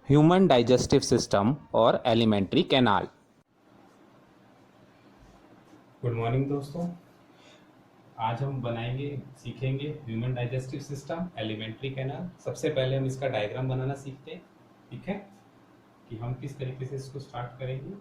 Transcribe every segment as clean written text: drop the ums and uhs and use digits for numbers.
Human digestive system और alimentary canal. Good morning दोस्तों, आज हम सीखेंगे human digestive system alimentary canal. सबसे पहले हम इसका डायग्राम बनाना सीखते हैं। ठीक है कि हम किस तरीके से इसको स्टार्ट करेंगे।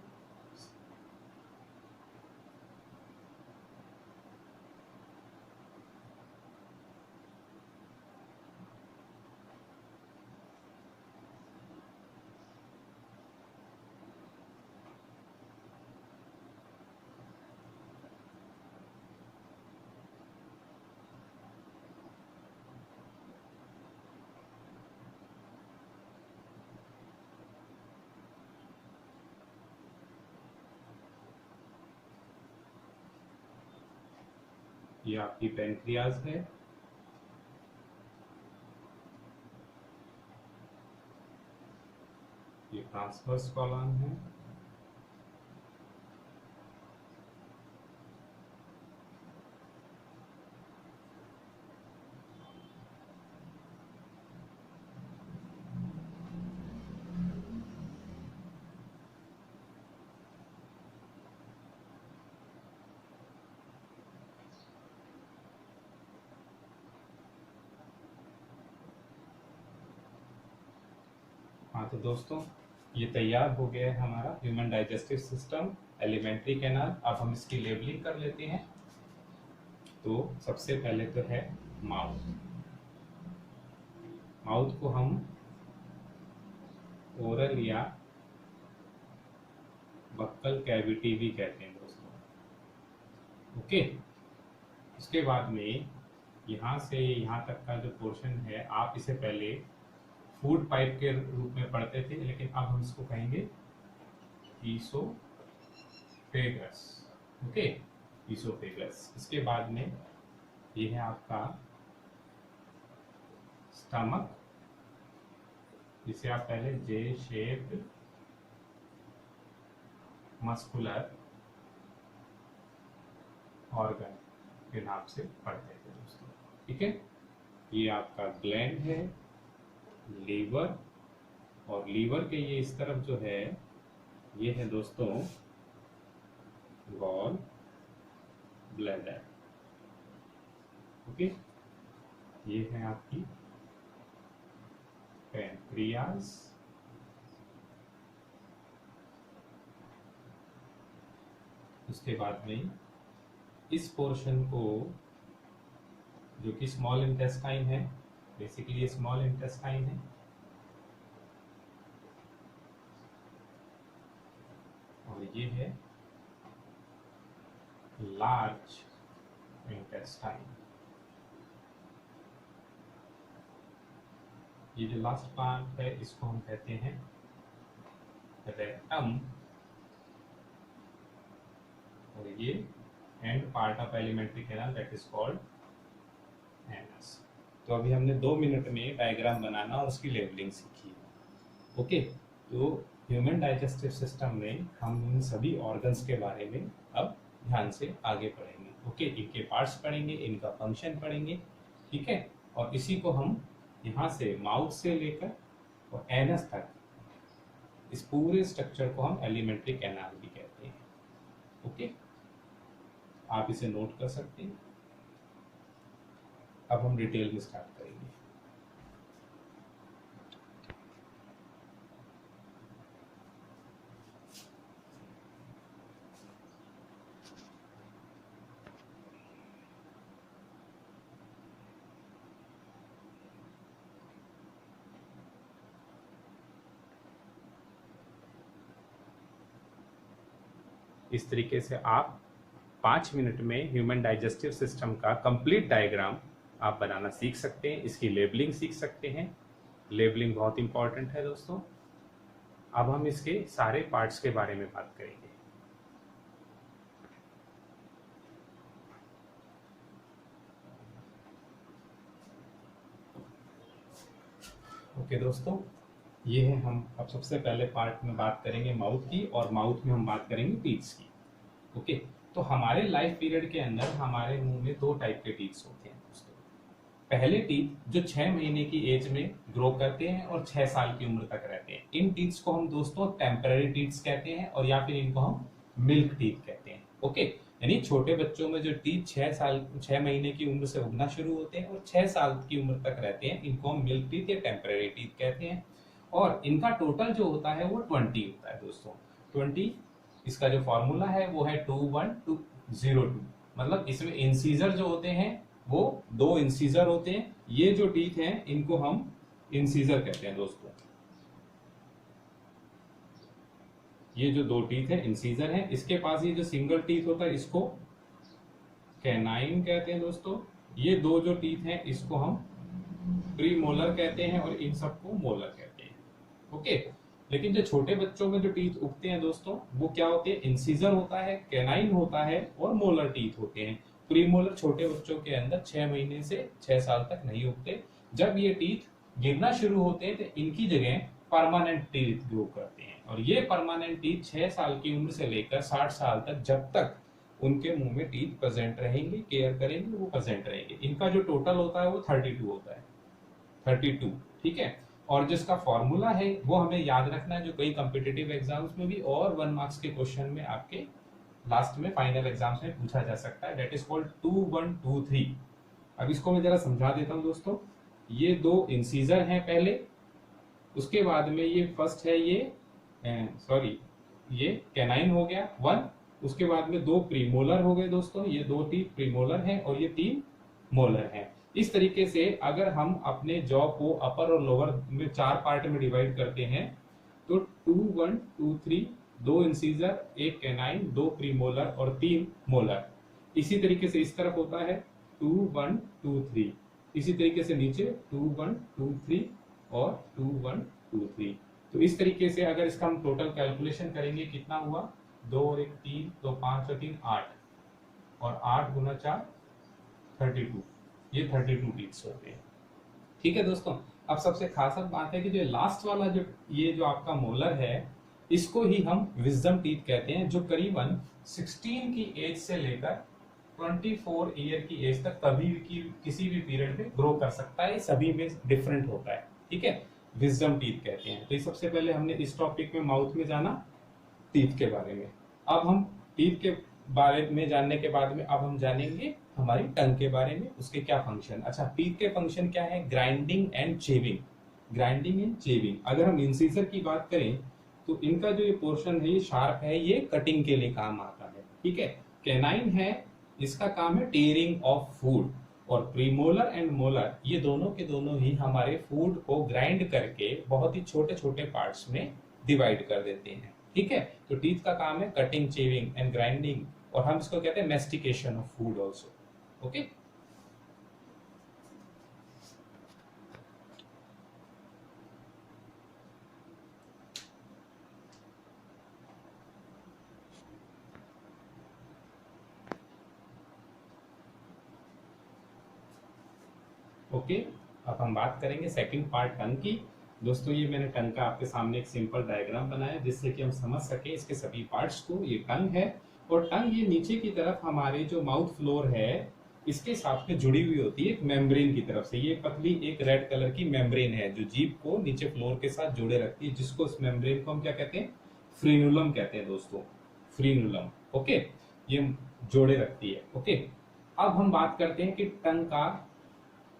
ये आपकी पैंक्रियाज है, ये ट्रांसवर्स कॉलम है, हाँ। तो दोस्तों ये तैयार हो गया है हमारा human digestive system alimentary canal. अब हम इसकी लेबलिंग कर लेते हैं। तो सबसे पहले तो है माउथ। माउथ को हम ओरल या बक्कल कैविटी भी कहते हैं दोस्तों। ओके, उसके बाद में यहाँ से यहाँ तक का जो पोर्शन है, आप इसे पहले फूड पाइप के रूप में पढ़ते थे, लेकिन अब हम इसको कहेंगे ईसोफेगस। Okay, oesophagus. इसके बाद में ये है आपका स्टमक, जिसे आप पहले जे शेप्ड मस्कुलर ऑर्गन के नाम से पढ़ते थे दोस्तों। ठीक है, ये आपका ग्लैंड है, लीवर, और लीवर के ये इस तरफ जो है ये है दोस्तों गॉल ब्लैडर। ओके, ये है आपकी पैंक्रियाज, उसके बाद में इस पोर्शन को जो कि स्मॉल इंटेस्टाइन है, बेसिकली स्मॉल इंटेस्टाइन है, और ये है लार्ज इंटेस्टाइन। ये जो लास्ट पार्ट है इसको हम कहते हैं रेक्टम, और ये and part of alimentary canal that is called anus. तो अभी हमने 2 मिनट में डायग्राम बनाना और उसकी लेबलिंग सीखी है। ओके, तो ह्यूमन डाइजेस्टिव सिस्टम में हम इन सभी ऑर्गन्स के बारे में अब ध्यान से आगे पढ़ेंगे। ओके, इनके पार्ट्स पढ़ेंगे, इनका फंक्शन पढ़ेंगे। ठीक है, और इसी को हम यहाँ से माउथ से लेकर और एनस तक इस पूरे स्ट्रक्चर को हम एलिमेंट्री कैनाल भी कहते हैं। ओके, आप इसे नोट कर सकते हैं। अब हम डिटेल में स्टार्ट करेंगे। इस तरीके से आप 5 मिनट में ह्यूमन डाइजेस्टिव सिस्टम का कंप्लीट डायग्राम आप बनाना सीख सकते हैं, इसकी लेबलिंग सीख सकते हैं। लेबलिंग बहुत इंपॉर्टेंट है दोस्तों। अब हम इसके सारे पार्ट्स के बारे में बात करेंगे। ओके दोस्तों, ये है हम अब सबसे पहले पार्ट में बात करेंगे माउथ की, और माउथ में हम बात करेंगे टीथ्स की। ओके, तो हमारे लाइफ पीरियड के अंदर हमारे मुंह में 2 टाइप के टीथ्स होते हैं दोस्तों। पहले टीथ जो 6 महीने की एज में ग्रो करते हैं और 6 साल की उम्र तक रहते हैं, इन टीथ्स को हम दोस्तों टेम्पररी टीथ्स कहते हैं, और या फिर इनको हम मिल्क टीथ कहते हैं। ओके, यानी छोटे बच्चों में जो टीथ 6 महीने की उम्र से उगना शुरू होते हैं और 6 साल की उम्र तक रहते हैं, इनको हम मिल्क टीथ या टेम्पररी टीथ कहते हैं। और इनका टोटल जो होता है वो 20 होता है दोस्तों। 20, इसका जो फॉर्मूला है वो है 21202, मतलब इसमें इंसीजर जो होते हैं वो 2 इंसीजर होते हैं। ये जो टीथ हैं इनको हम इंसीजर कहते हैं दोस्तों। ये जो 2 टीथ है इंसीजर है। इसके पास ये जो सिंगल टीथ होता है इसको कैनाइन कहते हैं दोस्तों। ये 2 जो टीथ हैं इसको हम प्रीमोलर कहते हैं और इन सबको मोलर कहते हैं। ओके, लेकिन जो छोटे बच्चों में जो टीथ उगते हैं दोस्तों वो क्या होते हैं, इंसीजर होता है, कैनाइन होता है और मोलर टीथ होते हैं। प्रीमोलर छोटे बच्चों के अंदर 6 महीने से 6 साल तक नहीं उगते। जब ये टीथ गिरना शुरू होते हैं तो इनकी जगह परमानेंट टीथ ग्रो करते हैं, और ये परमानेंट टीथ 6 साल की उम्र से लेकर 60 साल तक, जब तक उनके मुंह में टीथ प्रेजेंट रहेंगे, केयर करेंगे, वो प्रेजेंट रहेंगे। इनका जो टोटल होता है वो 32 होता है, 32, ठीक है। और जिसका फॉर्मूला है वो हमें याद रखना है, जो कई कॉम्पिटिटिव एग्जाम्स में भी और 1 मार्क्स के क्वेश्चन में आपके लास्ट में फाइनल एग्जाम्स में पूछा जा सकता है। That is called 2123। अब इसको मैं जरा समझा देता हूं दोस्तों। ये 2 इंसीजर हैं पहले, उसके बाद में ये फर्स्ट है ये कैनाइन हो गया 1, उसके बाद में 2 प्रीमोलर हो गए दोस्तों। ये 2 टीथ प्रीमोलर हैं और ये 3 मोलर हैं। इस तरीके से अगर हम अपने जॉ को अपर और लोअर में 4 पार्ट में डिवाइड करते हैं तो 2, 1, 2, 3, 2 इंसीजर, 1 कैनाइन, 2 प्रीमोलर और 3 मोलर। इसी तरीके से इस तरफ होता है 2, 1, 2, 3। इसी तरीके से नीचे 2, 1, 2, 3 और 2, 1, 2, 3। तो इस तरीके से अगर इसका हम टोटल कैलकुलेशन करेंगे कितना हुआ, 2 और 1 3, 2 5 और 3 8, और 8 गुना 4 32। ये 32 टीथ्स होते हैं, ठीक है दोस्तों। अब सबसे खास बात है कि जो लास्ट वाला जो आपका मोलर है, इसको ही हम विजडम टीथ कहते हैं, जो करीबन 16 की एज से लेकर 24 ईयर की एज तक कभी भी किसी भी पीरियड में ग्रो कर सकता है। सभी में डिफरेंट होता है, ठीक है, विजडम टीथ कहते हैं। तो सबसे पहले हमने इस टॉपिक में माउथ में जाना, टीथ के बारे में। अब हम टीथ के बारे में जानने के बाद में अब हम जानेंगे हमारी टंग के बारे में, उसके क्या फंक्शन। अच्छा, टीथ के फंक्शन क्या है, grinding and chewing. Grinding and chewing, अगर हम इंसीजर की बात करें तो इनका जो ये पोर्शन है, ये शार्प है, ये कटिंग के लिए काम आता है, ठीक है। कैनाइन है, इसका काम है टेयरिंग ऑफ फूड, और प्रीमोलर एंड मोलर ये दोनों के दोनों ही हमारे फूड को ग्राइंड करके बहुत ही छोटे छोटे पार्ट्स में डिवाइड कर देते हैं, ठीक है। तो टीथ का काम है कटिंग, चेविंग एंड ग्राइंडिंग, और हम इसको कहते हैं mastication of food also. Okay, okay. अब हम बात करेंगे सेकंड पार्ट टंग की। दोस्तों ये मैंने टंग का आपके सामने एक सिंपल डायग्राम बनाया जिससे कि हम समझ सके इसके सभी पार्ट्स को। ये टंग है, और टंग ये नीचे की तरफ हमारे जो माउथ फ्लोर है इसके साथ में जुड़ी हुई होती है एक मेम्ब्रेन की तरफ से। ये पतली एक रेड कलर की मेम्ब्रेन है जो जीभ को नीचे फ्लोर के साथ जोड़े रखती है, जिसको इस मेम्ब्रेन को हम क्या कहते हैं, फ्रीनुलम कहते हैं दोस्तों, फ्रीनुलम। ओके, ये जोड़े रखती है। ओके, अब हम बात करते हैं कि टंग का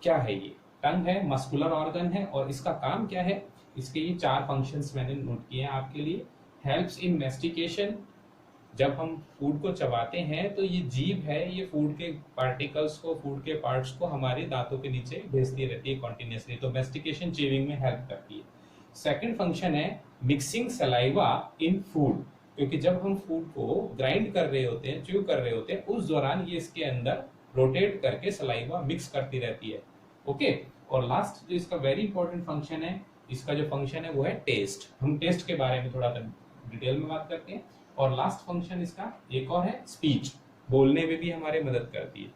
क्या है। ये टंग है, मस्कुलर ऑर्गन है, और इसका काम क्या है। इसके ये 4 फंक्शंस मैंने नोट किए हैं आपके लिए। हेल्प्स इन मैस्टिकेशन, जब हम फूड को चबाते हैं तो ये जीभ है, ये फूड के पार्टिकल्स को, फूड के पार्ट्स को हमारे दांतों के नीचे भेजती रहती है कॉन्टिन्यूसली, तो मैस्टिकेशन चेविंग में हेल्प करती है। सेकंड फंक्शन है मिक्सिंग सलाइवा इन फूड, क्योंकि जब हम फूड को ग्राइंड कर रहे होते हैं, च्यू कर रहे होते हैं, उस दौरान ये इसके अंदर रोटेट करके सलाइवा मिक्स करती रहती है। ओके, और लास्ट जो इसका वेरी इंपॉर्टेंट फंक्शन है, इसका जो फंक्शन है वो है टेस्ट। हम टेस्ट के बारे में थोड़ा डिटेल में बात करते हैं। और लास्ट फंक्शन इसका एक और है स्पीच, बोलने में भी हमारे मदद करती है।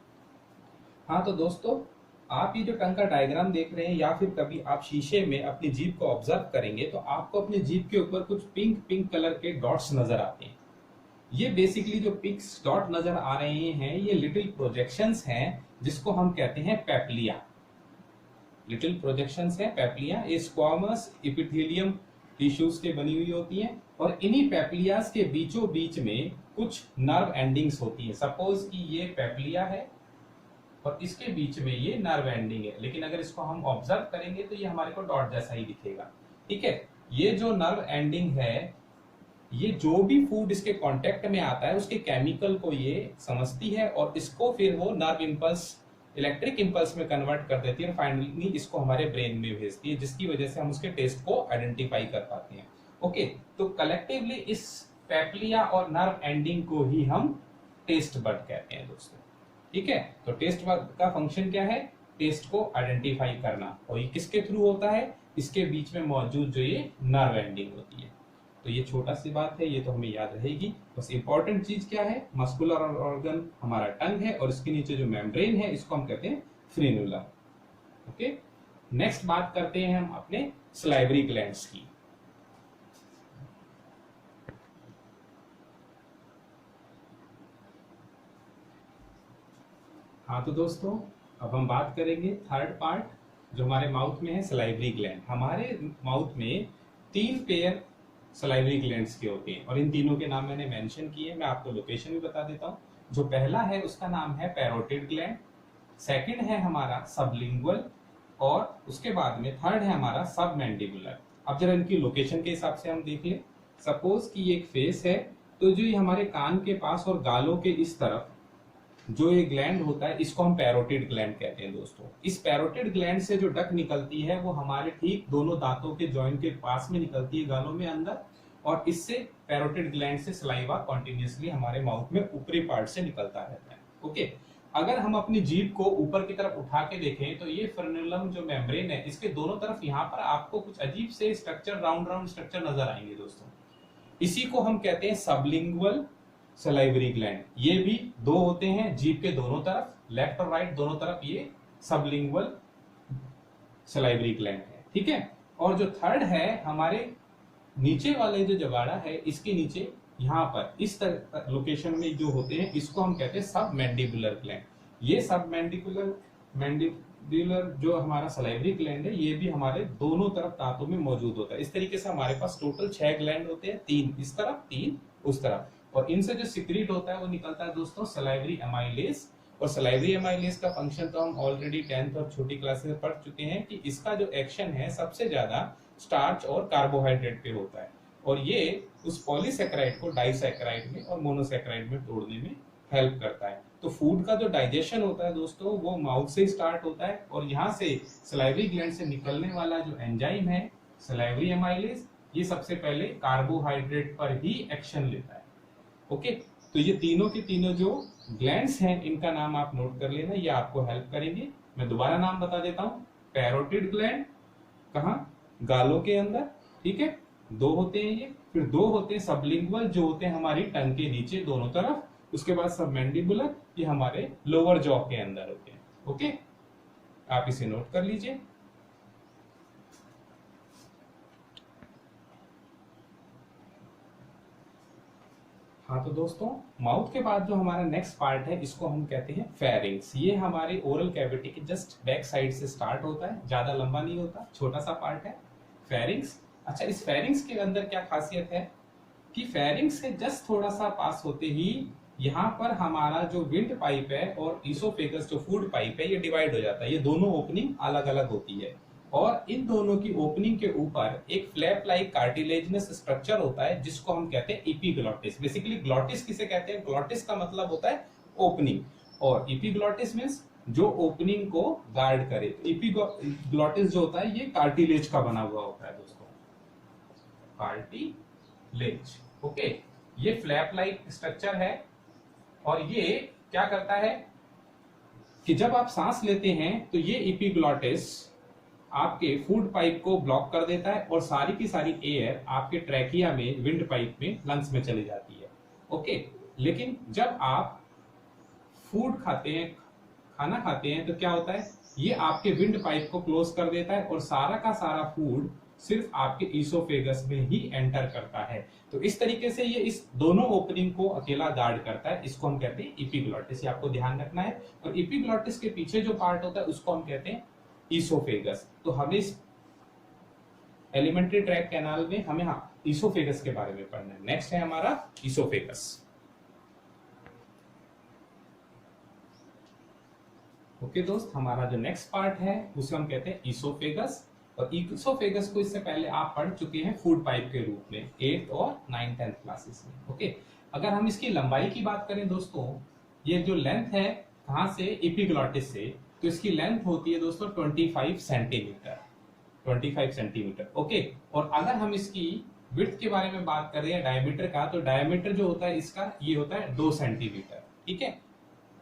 हाँ तो दोस्तों, आप ये जो टंग का डायग्राम देख रहे हैं, या फिर कभी आप शीशे में अपनी जीभ को ऑब्जर्व करेंगे तो आपको अपनी जीभ के ऊपर कुछ पिंक पिंक कलर के डॉट्स नजर आते हैं। ये बेसिकली जो पिंक डॉट नजर आ रहे हैं, ये लिटिल प्रोजेक्शंस हैं जिसको हम कहते हैं पेप्लिया। लिटिल प्रोजेक्शंस है पेप्लिया, ये स्क्वामस एपिथेलियम टिश्यूज के बनी हुई होती हैं और इन्हीं पेप्लियास के बीचों बीच में कुछ नर्व एंडिंग्स होती हैं। सपोज कि ये पेप्लिया है और इसके बीच में ये नर्व एंडिंग है, लेकिन अगर इसको हम ऑब्जर्व करेंगे तो ये हमारे को डॉट जैसा ही दिखेगा। ठीक है, ये जो नर्व एंडिंग है, ये जो भी फूड इसके कांटेक्ट में आता है उसके केमिकल को ये समझती है और इसको फिर वो नर्व इंपल्स इलेक्ट्रिक इंपल्स में कन्वर्ट कर देती है और फाइनली इसको हमारे ब्रेन में भेजती है, जिसकी वजह से हम उसके टेस्ट को आइडेंटिफाई कर पाते हैं। ओके, तो कलेक्टिवली इस पेप्लिया और नर्व एंडिंग को ही हम टेस्ट बड कहते हैं दोस्तों। ठीक है, तो टेस्ट बड का फंक्शन क्या है? टेस्ट को आइडेंटिफाई करना, और ये किसके थ्रू होता है? इसके बीच में मौजूद जो ये नर्व एंडिंग होती है। तो ये छोटा सी बात है, ये तो हमें याद रहेगी। बस इंपॉर्टेंट चीज क्या है? मस्कुलर ऑर्गन हमारा टंग है और इसके नीचे जो मेम्ब्रेन है इसको हम कहते हैं फ्रेन्यूला। ओके, नेक्स्ट बात करते हैं हम अपने सलाइवरी ग्लैंड्स की। हाँ तो दोस्तों, अब हम बात करेंगे थर्ड पार्ट जो हमारे माउथ में है, सलाइवरी ग्लैंड। हमारे माउथ में 3 पेयर सलाइवरी ग्लैंड्स के होते हैं और इन तीनों के नाम मैंने मेंशन किए, मैं आपको लोकेशन भी बता देता हूँ। जो पहला है उसका नाम है पैरोटिड ग्लैंड, सेकंड है हमारा सबलिंगुअल और उसके बाद में थर्ड है हमारा सबमैंडिबुलर। अब जरा इनकी लोकेशन के हिसाब से हम देख लें। सपोज कि एक फेस है, तो जो ये हमारे कान के पास और गालों के इस तरफ जो ये ग्लैंड होता है इसको हम पैरोटिड ग्लैंड कहते हैं दोस्तों। इस पैरोटिड ग्लैंड से जो डक निकलती है वो हमारे ठीक दोनों दांतों के जॉइंट के पास में निकलती है गालों में अंदर, और इससे पैरोटिड ग्लैंड से सलाइवा कॉन्टिन्यूसली हमारे माउथ में ऊपरी पार्ट से निकलता रहता है। ओके, अगर हम अपनी जीभ को ऊपर की तरफ उठा के देखें तो ये फ्रेन्यूलम जो मेम्ब्रेन है इसके दोनों तरफ यहाँ पर आपको कुछ अजीब से स्ट्रक्चर, राउंड राउंड स्ट्रक्चर नजर आएंगे दोस्तों। इसी को हम कहते हैं सबलिंगुअल सलाइवरी ग्लैंड। ये भी 2 होते हैं जीभ के दोनों तरफ, लेफ्ट और राइट दोनों तरफ ये सबलिंगुअल सलाइवरी ग्लैंड है। ठीक है, और जो थर्ड है हमारे नीचे वाले जो जबाड़ा है इसके नीचे यहाँ पर इस तरह लोकेशन में जो होते हैं इसको हम कहते हैं सबमैंडिबुलर ग्लैंड। ये सबमैंडिबुलर जो हमारा सलाइवरी ग्लैंड है ये भी हमारे दोनों तरफ दांतों में मौजूद होता है। इस तरीके से हमारे पास टोटल 6 ग्लैंड होते हैं, 3 इस तरफ 3 उस तरफ, और इनसे जो सिक्रीट होता है वो निकलता है दोस्तों सलाइवरी एमाइलेज। और सलाइवरी एमाइलेज का फंक्शन तो हम ऑलरेडी 10th और छोटी क्लासेस में पढ़ चुके हैं कि इसका जो एक्शन है सबसे ज्यादा स्टार्च और कार्बोहाइड्रेट पे होता है, और ये उस पॉलीसैकेराइड को डाइसैकेराइड में और मोनोसैकेराइड में तोड़ने में हेल्प करता है। तो फूड का जो डाइजेशन होता है दोस्तों वो माउथ से स्टार्ट होता है, और यहाँ से सलाइवरी ग्लैंड से निकलने वाला जो एंजाइम है सलाइवरी एमाइलेज, ये सबसे पहले कार्बोहाइड्रेट पर ही एक्शन लेता है। ओके, तो ये तीनों के तीनों जो ग्लैंड्स हैं इनका नाम आप नोट कर लेना, ये आपको हेल्प करेंगे। मैं दोबारा नाम बता देता हूँ। पैरोटिड ग्लैंड कहाँ? गालों के अंदर। ठीक है, 2 होते हैं ये, फिर 2 होते हैं सबलिंगुअल जो होते हैं हमारी टंग के नीचे दोनों तरफ, उसके बाद सबमैंडिबुलर ये हमारे लोअर जॉ के अंदर होते हैं। ओके, आप इसे नोट कर लीजिए। हाँ तो दोस्तों, माउथ के बाद जो हमारा नेक्स्ट पार्ट है इसको हम कहते हैं फेरिंग्स। ये हमारे ओरल कैविटी के जस्ट बैक साइड से स्टार्ट होता है, ज्यादा लंबा नहीं होता, छोटा सा पार्ट है फेरिंग्स। अच्छा, इस फेरिंग्स के अंदर क्या खासियत है कि फेरिंग्स से जस्ट थोड़ा सा पास होते ही यहाँ पर हमारा जो विंड पाइप है और ईसोफेगस जो फूड पाइप है ये डिवाइड हो जाता है। ये दोनों ओपनिंग अलग अलग होती है, और इन दोनों की ओपनिंग के ऊपर एक फ्लैप लाइक कार्टिलेजिनस स्ट्रक्चर होता है जिसको हम कहते हैं एपिग्लॉटिस। बेसिकली ग्लॉटिस किसे कहते हैं? ग्लॉटिस का मतलब होता है ओपनिंग, और एपिग्लॉटिस मींस जो ओपनिंग को गार्ड करे। एपिग्लॉटिस जो होता है ये कार्टिलेज का बना हुआ होता है दोस्तों, कार्टिलेज। ओके, ये फ्लैप लाइक स्ट्रक्चर है, और ये क्या करता है कि जब आप सांस लेते हैं तो ये एपिग्लॉटिस आपके फूड पाइप को ब्लॉक कर देता है और सारी की सारी एयर आपके ट्रैकिया में, विंड पाइप में, लंग्स में चली जाती है। ओके, लेकिन जब आप फूड खाते हैं, खाना खाते हैं, तो क्या होता है? ये आपके विंड पाइप को क्लोज कर देता है और सारा का सारा फूड सिर्फ आपके ईसोफेगस में ही एंटर करता है। तो इस तरीके से ये इस दोनों ओपनिंग को अकेला गार्ड करता है, इसको हम कहते हैं एपिग्लॉटिस। ये आपको ध्यान रखना है। और एपिग्लॉटिस के पीछे जो पार्ट होता है उसको हम कहते हैं ईसोफेगस। तो हमें इस एलिमेंट्री ट्रैक कैनाल में हमें ईसोफेगस के बारे में पढ़ना है। नेक्स्ट है हमारा ईसोफेगस। ओके दोस्त, हमारा जो नेक्स्ट पार्ट है उसे हम कहते हैं ईसोफेगस। और ईसोफेगस को इससे पहले आप पढ़ चुके हैं फूड पाइप के रूप में 8th और 9th 10th क्लासेस में। ओके, अगर हम इसकी लंबाई की बात करें दोस्तों, ये जो लेंथ है कहां से, एपिग्लॉटिस से, तो इसकी लेंथ होती है दोस्तों 25 सेंटीमीटर, 25 सेंटीमीटर। ओके, और अगर हम इसकी विड्थ के बारे में बात कर रहे हैं डायमीटर का, तो डायमीटर जो होता है इसका ये होता है 2 सेंटीमीटर। ठीक है,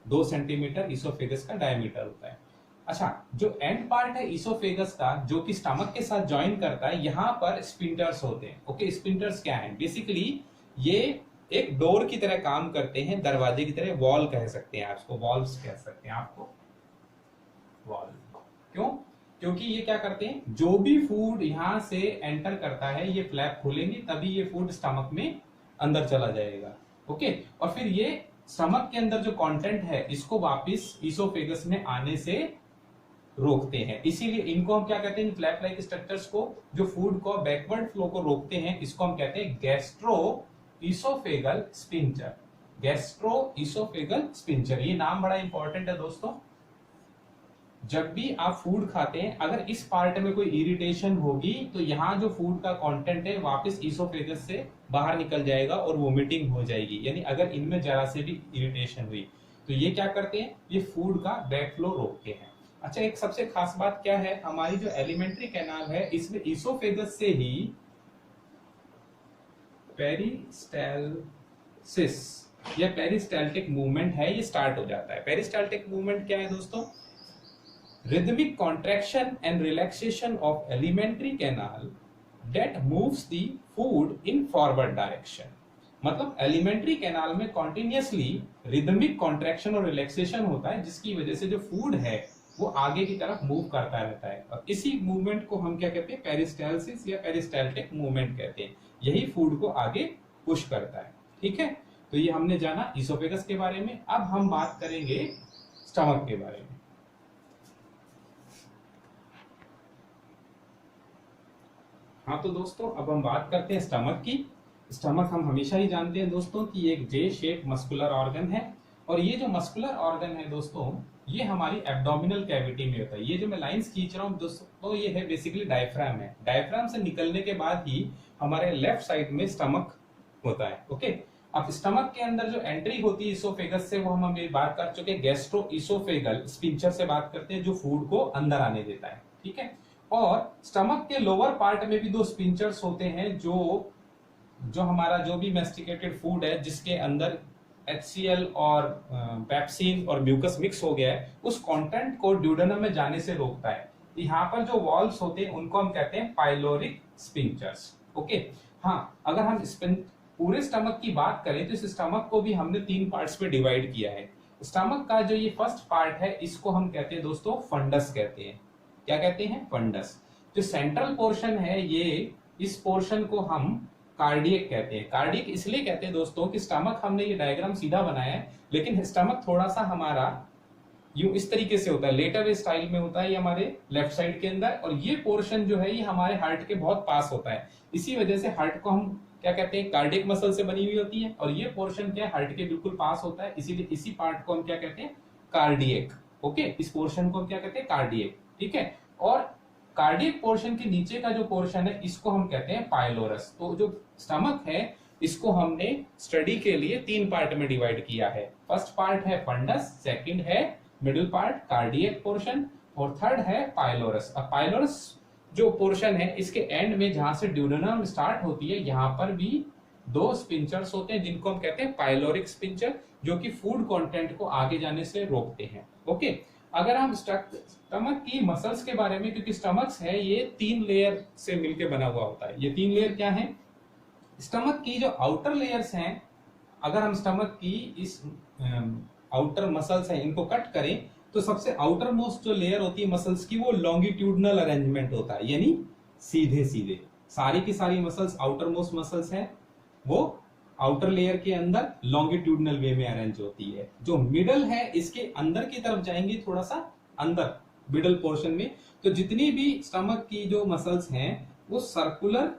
2 सेंटीमीटर ईसोफेगस का डायमीटर होता है। अच्छा, जो एंड पार्ट है ईसोफेगस का जो कि स्टमक के साथ ज्वाइन करता है, यहाँ पर स्पिंटर्स होते हैं। ओके, स्पिंटर्स क्या है, बेसिकली ये एक डोर की तरह काम करते हैं, दरवाजे की तरह, वॉल कह सकते हैं आप इसको, वॉल्व्स कह सकते हैं आपको, वॉल। क्यों? क्योंकि ये क्या करते हैं, जो भी फूड यहां से एंटर करता है ये फ्लैप खोलेंगे तभी ये फूड स्टमक में अंदर चला जाएगा। ओके, और फिर ये स्टमक के अंदर जो कंटेंट है इसको वापस ईसोफेगस में आने से रोकते हैं। इसीलिए इनको हम क्या कहते हैं, फ्लैप लाइक स्ट्रक्चर्स को, जो फूड को बैकवर्ड फ्लो को रोकते हैं, इसको हम कहते हैं gastro oesophageal sphincter. Gastro oesophageal sphincter, ये नाम बड़ा इंपॉर्टेंट है दोस्तों। जब भी आप फूड खाते हैं, अगर इस पार्ट में कोई इरिटेशन होगी तो यहाँ जो फूड का कंटेंट है वापस ईसोफेगस से बाहर निकल जाएगा और वोमिटिंग हो जाएगी। यानी अगर इनमें जरा से भी इरिटेशन हुई तो ये क्या करते हैं, ये फूड का बैक फ्लो रोकते हैं। अच्छा, एक सबसे खास बात क्या है, हमारी जो एलिमेंट्री कैनाल है इसमें ईसोफेगस से ही पेरिस्टाल्सिस या पेरिस्टाल्टिक मूवमेंट है, ये स्टार्ट हो जाता है। पेरिस्टाल्टिक मूवमेंट क्या है दोस्तों, rhythmic contraction and relaxation of alimentary canal that moves the food in forward direction। मतलब एलिमेंट्री कैनाल में कॉन्टिन्यूसली रिदमिक कॉन्ट्रैक्शन और रिलैक्सेशन होता है, जिसकी वजह से जो फूड है वो आगे की तरफ मूव करता रहता है। और इसी मूवमेंट को हम क्या कहते हैं, पेरिस्टाल्सिस या पेरिस्टाल्टिक मूवमेंट कहते हैं। यही फूड को आगे पुश करता है। ठीक है, तो ये हमने जाना ईसोफेगस के बारे में। अब हम बात करेंगे स्टमक के बारे में। हाँ तो दोस्तों, अब हम बात करते हैं स्टमक की। स्टमक हम हमेशा ही जानते हैं दोस्तों कि एक जे शेप मस्कुलर ऑर्गन है। और ये जो मस्कुलर ऑर्गन है दोस्तों, ये हमारी एब्डोमिनल कैविटी में होता है। ये जो मैं लाइंस खींच रहा हूँ दोस्तों, तो ये है बेसिकली डायफ्राम है। डायफ्राम से निकलने के बाद ही हमारे लेफ्ट साइड में स्टमक होता है। ओके, अब स्टमक के अंदर जो एंट्री होती है ईसोफेगस से, वो हम अभी बात कर चुके हैं, गैस्ट्रो ईसोफेगल स्पिंचर से बात करते हैं, जो फूड को अंदर आने देता है। ठीक है, और स्टमक के लोअर पार्ट में भी 2 स्पिंचर्स होते हैं, जो हमारा जो भी मेस्टिकेटेड फूड है जिसके अंदर HCl और पेप्सिन और म्यूकस मिक्स हो गया है, उस कंटेंट को ड्यूडेनम में जाने से रोकता है। यहाँ पर जो वॉल्व्स होते हैं उनको हम कहते हैं पाइलोरिक स्पिंचर्स। ओके, हाँ, अगर हम पूरे स्टमक की बात करें तो इस स्टमक को भी हमने 3 पार्ट्स में डिवाइड किया है। स्टमक का जो ये फर्स्ट पार्ट है इसको हम कहते हैं दोस्तों फंडस कहते हैं। क्या कहते हैं, फंडस। जो सेंट्रल पोर्शन है ये, इस पोर्शन को हम कार्डियक कहते हैं। कार्डियक इसलिए कहते हैं दोस्तों कि स्टमक, हमने ये डायग्राम सीधा बनाया है लेकिन स्टमक थोड़ा सा हमारा यूं इस तरीके से होता है, लेटर वे स्टाइल में होता है ये हमारे लेफ्ट साइड के अंदर, और ये पोर्शन जो है ये हमारे हार्ट के बहुत पास होता है। इसी वजह से हार्ट को हम क्या कहते हैं, कार्डियक मसल से बनी हुई होती है, और ये पोर्शन क्या है, हार्ट के बिल्कुल पास होता है, इसीलिए इसी पार्ट को हम क्या कहते हैं, कार्डियक। ओके, इस पोर्शन को हम क्या कहते हैं, कार्डियक। ठीक है, और कार्डियक पोर्शन के नीचे का जो पोर्शन है इसको हम कहते हैं पाइलोरस। तो जो स्टमक है इसको हमने स्टडी के लिए 3 पार्ट में डिवाइड किया है। फर्स्ट पार्ट है फंडस, सेकंड है मिडिल पार्ट कार्डियक पोर्शन, और थर्ड है पाइलोरस। अब पाइलोरस जो पोर्शन है इसके एंड में जहां से ड्यूडेनम स्टार्ट होती है, यहाँ पर भी 2 स्पिंचर्स होते हैं जिनको हम कहते हैं पाइलोरिक स्पिंचर, जो कि फूड कंटेंट को आगे जाने से रोकते हैं। ओके, अगर हम स्टमक की मसल्स के बारे में, क्योंकि स्टमक्स है ये 3 लेयर से मिलकर बना हुआ होता है। ये 3 लेयर क्या है, स्टमक की जो आउटर लेयर्स हैं, अगर हम स्टमक की इस आउटर मसल्स हैं इनको कट करें तो सबसे आउटर मोस्ट जो लेयर होती है मसल्स की, वो लॉन्गिट्यूडनल अरेंजमेंट होता है, यानी सीधे सीधे सारी की सारी मसल्स, आउटर मोस्ट मसल्स हैं वो आउटर लेयर के अंदर लॉन्गिट्यूडनल वे में अरेंज होती है। जो मिडल है इसके अंदर की तरफ जाएंगे, थोड़ा सा अंदर मिडल पोर्शन में। तो जितनी भी स्टमक की जो मसल्स हैं वो सर्कुलर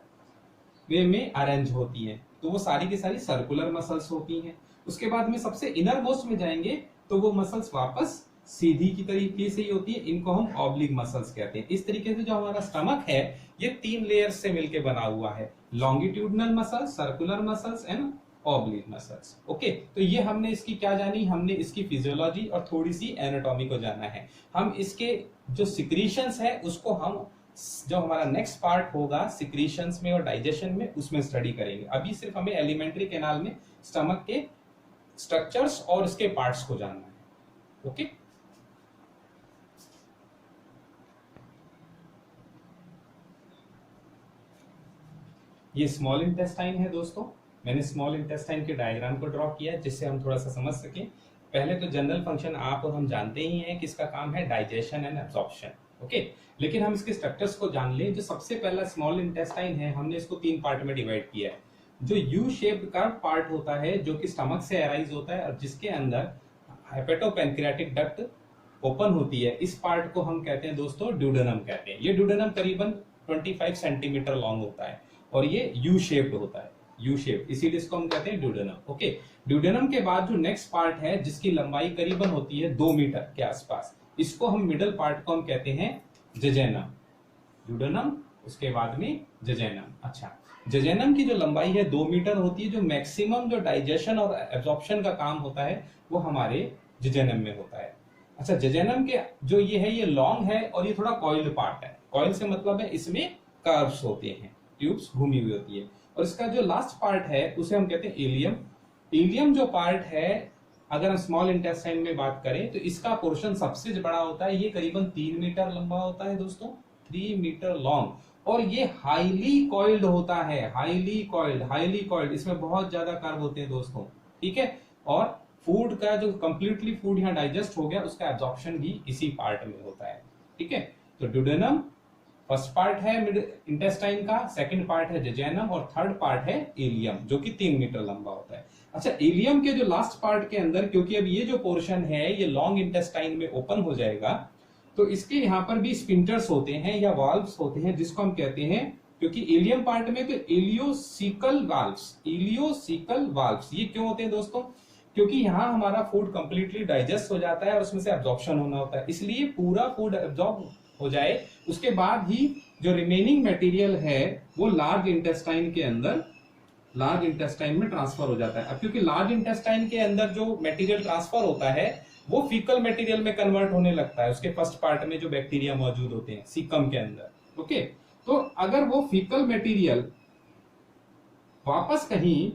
वे में अरेंज होती हैं, तो वो सारी की सारी सर्कुलर मसल्स होती हैं। उसके बाद में सबसे इनर मोस्ट में जाएंगे तो वो मसल्स वापस सीधी की तरीके से ही होती है, इनको हम ऑब्लिक मसल्स कहते हैं। इस तरीके से जो हमारा स्टमक है ये 3 लेयर्स से मिलकर बना हुआ है, longitudinal muscles, circular muscles and oblique muscles. Okay, तो ये हमने इसकी क्या जानी, हमने इसकी फिजियोलॉजी और थोड़ी सी एनाटॉमी को जाना है। हम इसके जो सिक्रीशंस है उसको हम जो हमारा नेक्स्ट पार्ट होगा सिक्रीशंस में और डाइजेशन में उसमें स्टडी करेंगे। अभी सिर्फ हमें एलिमेंट्री कैनाल में स्टमक के स्ट्रक्चर्स और इसके पार्ट्स को जानना है। ओके, ये स्मॉल इंटेस्टाइन है दोस्तों। मैंने स्मॉल इंटेस्टाइन के डायग्राम को ड्रॉ किया है जिससे हम थोड़ा सा समझ सकें। पहले तो जनरल फंक्शन आप और हम जानते ही हैं कि इसका काम है डाइजेशन एंड एब्जॉर्प्शन। ओके, लेकिन हम इसके स्ट्रक्चर्स को जान लें। जो सबसे पहला स्मॉल इंटेस्टाइन है हमने इसको 3 पार्ट में डिवाइड किया है। जो यू शेप्ड का पार्ट होता है जो कि स्टमक से अराइज होता है और जिसके अंदर हेपेटोपेनक्रियाटिक डक्ट ओपन होती है, इस पार्ट को हम कहते हैं दोस्तों ड्यूडेनम कहते हैं। ये ड्यूडेनम करीबन 25 सेंटीमीटर लॉन्ग होता है और ये यू शेप्ड होता है, यू शेप, इसीलिए इसको हम कहते हैं ड्यूडेनम। ओके, ड्यूडेनम के बाद जो नेक्स्ट पार्ट है जिसकी लंबाई करीबन होती है 2 मीटर के आसपास, इसको हम मिडल पार्ट को हम कहते हैं जजेनम। ड्यूडेनम, उसके बाद में जजेनम। अच्छा, जजेनम की जो लंबाई है 2 मीटर होती है। जो मैक्सिमम जो डाइजेशन और एब्जॉर्प्शन का काम होता है वो हमारे जजेनम में होता है। अच्छा, जजेनम के जो ये है ये लॉन्ग है और ये थोड़ा कॉइल्ड पार्ट है। कॉइल से मतलब है इसमें कर्व्स होते हैं, ट्यूब्स घूमी हुई होती है। और इसका जो लास्ट पार्ट है उसे हम कहते हैं इलियम। इलियम जो पार्ट है, अगर हम स्मॉल इंटेस्टाइन में बात करें तो इसका पोर्शन सबसे बड़ा होता है। ये करीबन 3 मीटर लंबा होता है दोस्तों, 3 मीटर लॉन्ग, और ये हाईली कॉइल्ड होता है। हाईली कॉइल्ड, इसमें बहुत ज्यादा कर्व होते हैं दोस्तों। ठीक है, और फूड का जो कंप्लीटली फूड यहाँ डाइजेस्ट हो गया उसका एब्जॉर्प्शन भी इसी पार्ट में होता है। ठीक है, तो ड्यूडेनम फर्स्ट पार्ट है इंटेस्टाइन का, सेकंड पार्ट है जजेनम और थर्ड पार्ट है इलियम जो कि 3 मीटर लंबा होता है। अच्छा, इलियम के जो लास्ट पार्ट के अंदर, क्योंकि अब ये जो पोर्शन है ये लॉन्ग इंटेस्टाइन में ओपन हो जाएगा, तो इसके यहाँ पर भी स्पिंटर्स होते हैं या वाल्व्स होते हैं जिसको हम कहते हैं, क्योंकि इलियम पार्ट में तो इलियोसिकल वाल्व्स, ये क्यों होते हैं दोस्तों? क्योंकि यहाँ हमारा फूड कंप्लीटली डाइजेस्ट हो जाता है और उसमें से एब्जॉर्प्शन होना होता है, इसलिए पूरा फूड एब्जॉर्ब हो जाए उसके बाद ही जो रिमेनिंग मटेरियल है वो लार्ज इंटेस्टाइन के अंदर, लार्ज इंटेस्टाइन में ट्रांसफर हो जाता है। अब क्योंकि लार्ज इंटेस्टाइन के अंदर जो मटेरियल ट्रांसफर होता है वो फीकल मटेरियल में कन्वर्ट होने लगता है, उसके फर्स्ट पार्ट में जो बैक्टीरिया मौजूद होते हैं सीकम के अंदर। ओके, तो अगर वो फीकल मटेरियल वापस कहीं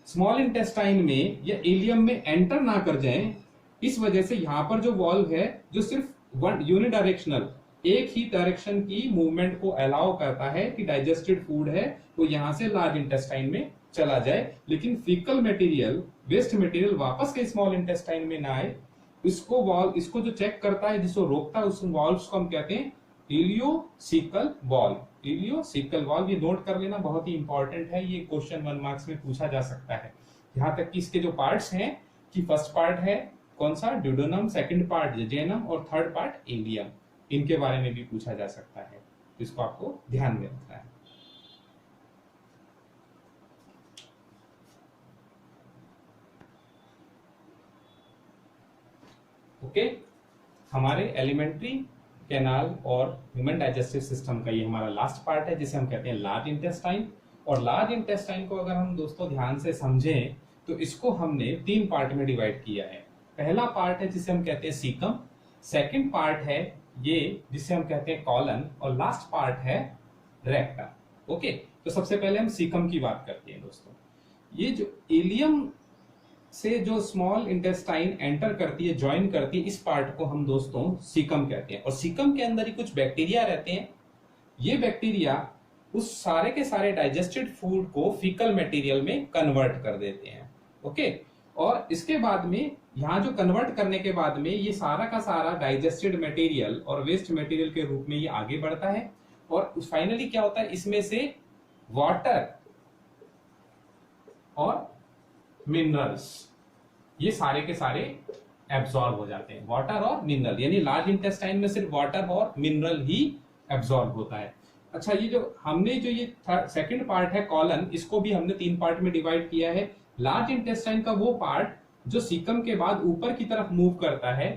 स्मॉल इंटेस्टाइन में या इलियम में एंटर ना कर जाए, इस वजह से यहाँ पर जो वॉल्व है जो सिर्फ वन यूनिडायरेक्शनल, एक ही डायरेक्शन की मूवमेंट को अलाउ करता है कि डाइजेस्टेड फूड है वो यहां से लार्ज इंटेस्टाइन में चला जाए, लेकिन फीकल मटेरियल, वेस्ट मटेरियल वापस के स्मॉल इंटेस्टाइन में ना आए। इसको जो चेक करता है, जिसको रोकता है, उस वॉल्व्स को हम कहते हैं इलियोसिकल वॉल्व। इलियोसिकल वॉल्व, ये नोट कर लेना, बहुत ही इंपॉर्टेंट है, ये क्वेश्चन 1 मार्क्स में पूछा जा सकता है। यहां तक कि इसके जो पार्ट्स हैं कि फर्स्ट पार्ट है कौन सा, ड्यूडेनम, सेकंड पार्ट जजेनम और थर्ड पार्ट इलियम, इनके बारे में भी पूछा जा सकता है, इसको आपको ध्यान में रखना है। ओके, हमारे एलिमेंट्री कैनाल और ह्यूमन डाइजेस्टिव सिस्टम का ये हमारा लास्ट पार्ट है जिसे हम कहते हैं लार्ज इंटेस्टाइन। और लार्ज इंटेस्टाइन को अगर हम दोस्तों ध्यान से समझें तो इसको हमने 3 पार्ट में डिवाइड किया है। पहला पार्ट है जिसे हम कहते हैं सीकम, सेकंड पार्ट है ये जिसे हम कहते हैं कॉलन, और लास्ट पार्ट है रेक्टम। ओके, तो सबसे पहले हम सीकम की बात करते हैं दोस्तों। ये जो इलियम से जो स्मॉल इंटेस्टाइन एंटर करती है, ज्वाइन करती है, इस पार्ट को हम दोस्तों सीकम कहते हैं। और सीकम के अंदर ही कुछ बैक्टीरिया रहते हैं। ये बैक्टीरिया उस सारे के सारे डाइजेस्टेड फूड को फीकल मटेरियल में कन्वर्ट कर देते हैं। ओके, और इसके बाद में यहाँ जो कन्वर्ट करने के बाद में ये सारा का सारा डाइजेस्टेड मटेरियल और वेस्ट मटेरियल के रूप में ये आगे बढ़ता है, और फाइनली क्या होता है, इसमें से वाटर और मिनरल्स ये सारे के सारे एब्जॉर्ब हो जाते हैं, वाटर और मिनरल, यानी लार्ज इंटेस्टाइन में सिर्फ वाटर और मिनरल ही एब्जॉर्ब होता है। अच्छा, ये जो हमने जो ये सेकंड पार्ट है कॉलन, इसको भी हमने 3 पार्ट में डिवाइड किया है। लार्ज इंटेस्टाइन का वो पार्ट जो सीकम के बाद ऊपर की तरफ मूव करता है,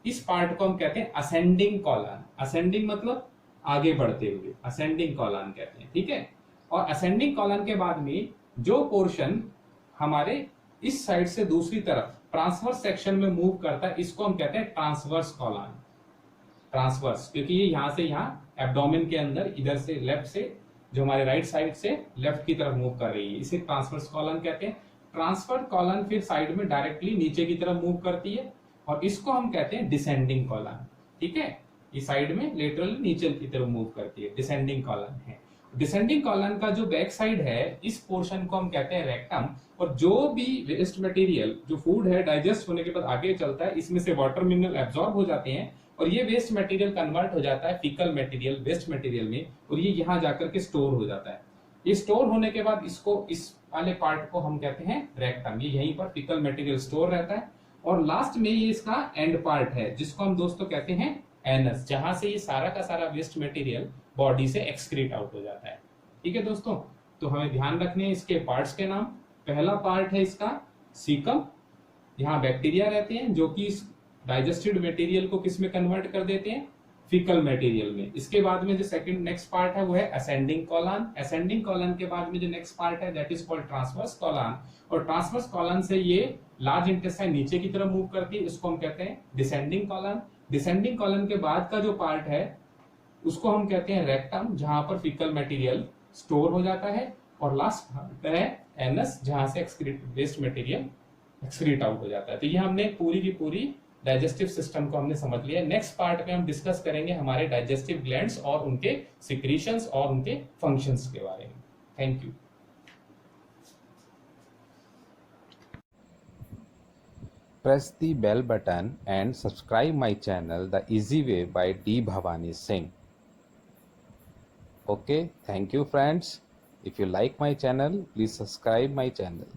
इस पार्ट को हम कहते हैं असेंडिंग कॉलन। असेंडिंग मतलब आगे बढ़ते हुए, असेंडिंग कॉलन कहते हैं, ठीक है। और असेंडिंग कॉलन के बाद में जो पोर्शन हमारे इस साइड से दूसरी तरफ ट्रांसवर्स सेक्शन में मूव करता है, इसको हम कहते हैं ट्रांसवर्स कॉलन। ट्रांसवर्स क्योंकि ये यहां से यहाँ एब्डोमेन के अंदर इधर से लेफ्ट से, जो हमारे राइट साइड से लेफ्ट की तरफ मूव कर रही है, इसे ट्रांसवर्स कॉलन कहते हैं। ट्रांसफर कॉलन फिर साइड में डायरेक्टली नीचे की तरफ मूव करती है और इसको हम कहते हैं डिसेंडिंग कॉलन, ठीक है। इस साइड में लेटरली नीचे की तरफ मूव करती है, डिसेंडिंग कॉलन है। डिसेंडिंग कॉलन का जो बैक साइड है, इस पोर्शन को हम कहते हैं रेक्टम। और जो भी वेस्ट मटेरियल, जो फूड है डाइजेस्ट होने के बाद आगे चलता है, इसमें से वाटर मिनरल एब्जॉर्ब हो जाते हैं और ये वेस्ट मटेरियल कन्वर्ट हो जाता है फीकल मटेरियल, वेस्ट मटेरियल में, और ये यहाँ जाकर के स्टोर हो जाता है। ये स्टोर होने के बाद इसको, इस वाले पार्ट को हम कहते हैं रेक्टम। ये यहीं पर फीकल मटेरियल स्टोर रहता है। और लास्ट में ये इसका एंड पार्ट है, जिसको हम दोस्तों कहते हैं एनस, जहां से ये सारा का सारा वेस्ट मटेरियल बॉडी से एक्सक्रीट आउट हो जाता है, ठीक है दोस्तों। तो हमें ध्यान रखने हैं इसके पार्ट्स के नाम। पहला पार्ट है इसका सीकम, यहाँ बैक्टीरिया रहते हैं जो कि डाइजेस्टेड मटेरियल को किस में कन्वर्ट कर देते हैं, फीकल मटेरियल में। इसके बाद में जो सेकंड नेक्स्ट पार्ट है वो है असेंडिंग कॉलन। असेंडिंग कॉलन के बाद में जो नेक्स्ट पार्ट है that is called transverse colon. और ट्रांसवर्स कॉलन से ये लार्ज इंटेस्टाइन नीचे की तरफ मूव करती है, इसको हम कहते हैं डिसेंडिंग कॉलन। डिसेंडिंग कॉलन के बाद का जो पार्ट है उसको हम कहते हैं रेक्टम, जहां पर फीकल मटेरियल स्टोर हो जाता है। और लास्ट पार्ट है एनस, जहां से वेस्ट मटेरियल एक्सक्रीट आउट हो जाता है। तो ये हमने पूरी की पूरी डाइजेस्टिव सिस्टम को हमने समझ लिया। नेक्स्ट पार्ट में हम डिस्कस करेंगे हमारे डाइजेस्टिव ग्लैंड्स और उनके सिक्रीशंस और उनके फंक्शंस के बारे में। Thank you. Press the bell button and subscribe my channel The Easy Way by D. Bhavani Singh. Okay, thank you friends. If you like my channel, please subscribe my channel.